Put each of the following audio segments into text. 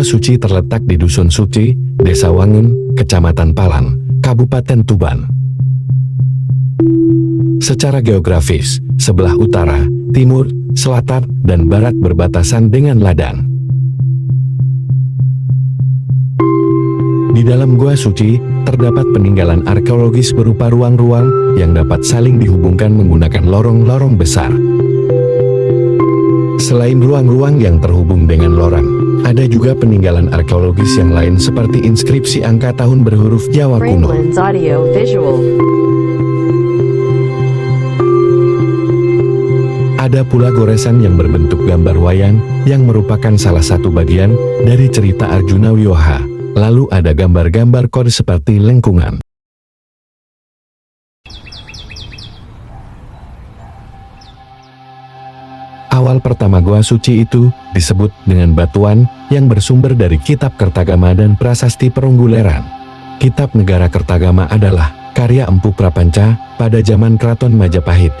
Gua Suci terletak di Dusun Suci, Desa Wangun, Kecamatan Palang, Kabupaten Tuban. Secara geografis, sebelah utara, timur, selatan, dan barat berbatasan dengan ladang. Di dalam Gua Suci, terdapat peninggalan arkeologis berupa ruang-ruang yang dapat saling dihubungkan menggunakan lorong-lorong besar. Selain ruang-ruang yang terhubung dengan lorong, ada juga peninggalan arkeologis yang lain seperti inskripsi angka tahun berhuruf Jawa kuno. Ada pula goresan yang berbentuk gambar wayang yang merupakan salah satu bagian dari cerita Arjuna Wiwaha. Lalu ada gambar-gambar kode seperti lengkungan. Awal pertama Gua Suci itu disebut dengan batuan yang bersumber dari Kitab Kertagama dan Prasasti Perungguleran. Kitab Negara Kertagama adalah karya Empu Prapanca pada zaman Keraton Majapahit.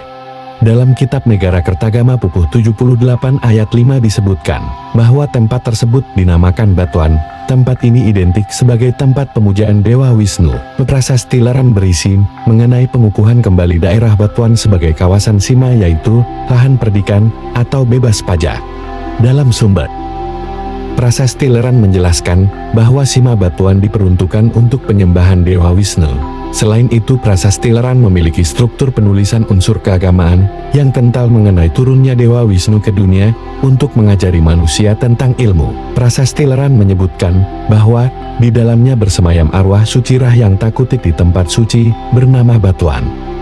Dalam Kitab Negara Kertagama Pupuh 78 ayat 5 disebutkan bahwa tempat tersebut dinamakan Batuan. Tempat ini identik sebagai tempat pemujaan Dewa Wisnu. Prasasti Leran berisi mengenai pengukuhan kembali daerah Batuan sebagai kawasan Sima, yaitu lahan perdikan atau bebas pajak. Dalam sumber Prasasti Leran menjelaskan bahwa Sima Batuan diperuntukkan untuk penyembahan Dewa Wisnu. Selain itu, Prasasti Leran memiliki struktur penulisan unsur keagamaan yang kental mengenai turunnya Dewa Wisnu ke dunia untuk mengajari manusia tentang ilmu. Prasasti Leran menyebutkan bahwa di dalamnya bersemayam arwah suci rah yang tak kutip di tempat suci bernama Batuan.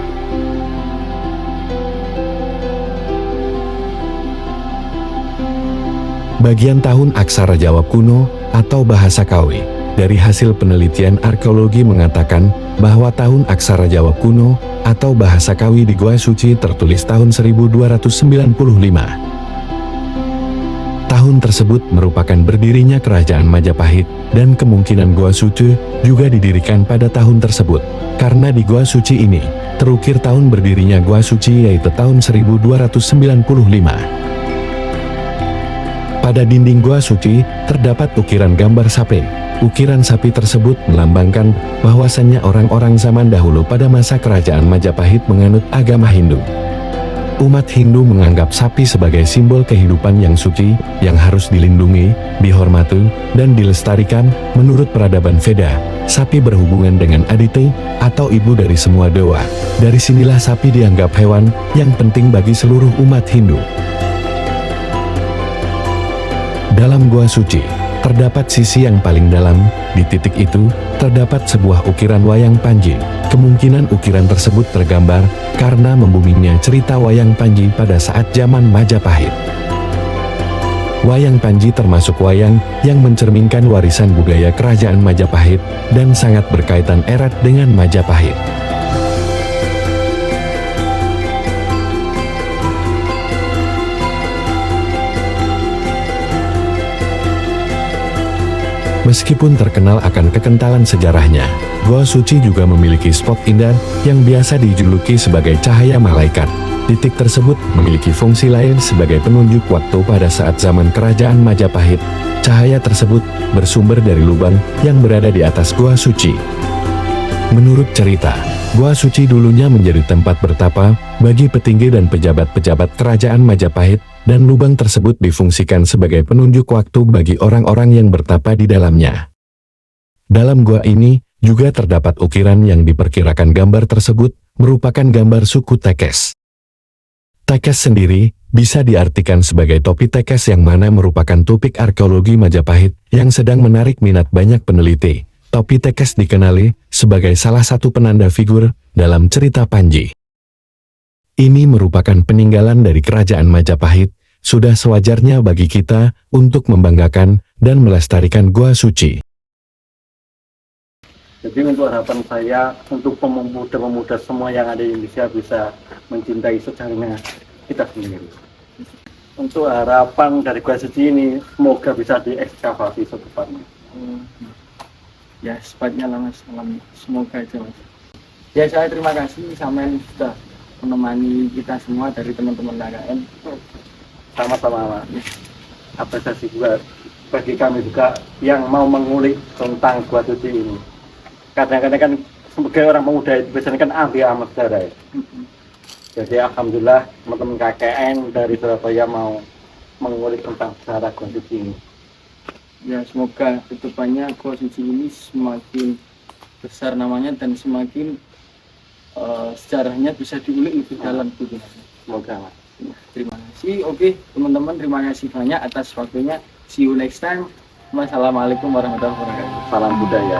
Bagian tahun aksara Jawa kuno atau bahasa Kawi. Dari hasil penelitian arkeologi mengatakan bahwa tahun aksara Jawa kuno atau bahasa Kawi di Gua Suci tertulis tahun 1295. Tahun tersebut merupakan berdirinya Kerajaan Majapahit dan kemungkinan Gua Suci juga didirikan pada tahun tersebut. Karena di Gua Suci ini terukir tahun berdirinya Gua Suci yaitu tahun 1295. Pada dinding Gua Suci terdapat ukiran gambar sapi. Ukiran sapi tersebut melambangkan bahwasannya orang-orang zaman dahulu pada masa Kerajaan Majapahit menganut agama Hindu. Umat Hindu menganggap sapi sebagai simbol kehidupan yang suci, yang harus dilindungi, dihormati, dan dilestarikan. Menurut peradaban Veda, sapi berhubungan dengan Aditi, atau ibu dari semua dewa. Dari sinilah sapi dianggap hewan yang penting bagi seluruh umat Hindu. Dalam Gua Suci, terdapat sisi yang paling dalam. Di titik itu, terdapat sebuah ukiran wayang Panji. Kemungkinan ukiran tersebut tergambar karena membuminya cerita wayang Panji pada saat zaman Majapahit. Wayang Panji termasuk wayang yang mencerminkan warisan budaya Kerajaan Majapahit dan sangat berkaitan erat dengan Majapahit. Meskipun terkenal akan kekentalan sejarahnya, Gua Suci juga memiliki spot indah yang biasa dijuluki sebagai cahaya malaikat. Titik tersebut memiliki fungsi lain sebagai penunjuk waktu pada saat zaman Kerajaan Majapahit. Cahaya tersebut bersumber dari lubang yang berada di atas Gua Suci. Menurut cerita, Gua Suci dulunya menjadi tempat bertapa bagi petinggi dan pejabat-pejabat Kerajaan Majapahit, dan lubang tersebut difungsikan sebagai penunjuk waktu bagi orang-orang yang bertapa di dalamnya. Dalam gua ini juga terdapat ukiran yang diperkirakan gambar tersebut merupakan gambar suku Tekes. Tekes sendiri bisa diartikan sebagai topi Tekes, yang mana merupakan topik arkeologi Majapahit yang sedang menarik minat banyak peneliti. Topi Tekes dikenali sebagai salah satu penanda figur dalam cerita Panji. Ini merupakan peninggalan dari Kerajaan Majapahit. Sudah sewajarnya bagi kita untuk membanggakan dan melestarikan Gua Suci. Jadi untuk harapan saya, untuk pemuda-pemuda semua yang ada di Indonesia bisa mencintai sejarahnya kita sendiri. Untuk harapan dari Gua Suci ini, semoga bisa diekskavasi secepatnya. Ya secepatnya lah mas, semoga aja mas. Ya saya terima kasih Samen sudah menemani kita semua dari teman-teman KKN. Sama-sama mas. Apresiasi juga bagi kami juga yang mau mengulik tentang Gua Suci ini. Kadang-kadang kan sebagai orang pemuda itu biasanya kan anti amat sejarah ya. Jadi alhamdulillah teman-teman KKN dari Surabaya mau mengulik tentang sejarah Gua Suci ini. Ya semoga kedepannya Gua Suci ini semakin besar namanya dan semakin sejarahnya bisa diulik lebih dalam gitu. Semoga Mas. Terima kasih. Oke teman-teman, terima kasih banyak atas waktunya. See you next time. Wassalamualaikum warahmatullahi wabarakatuh. Salam budaya.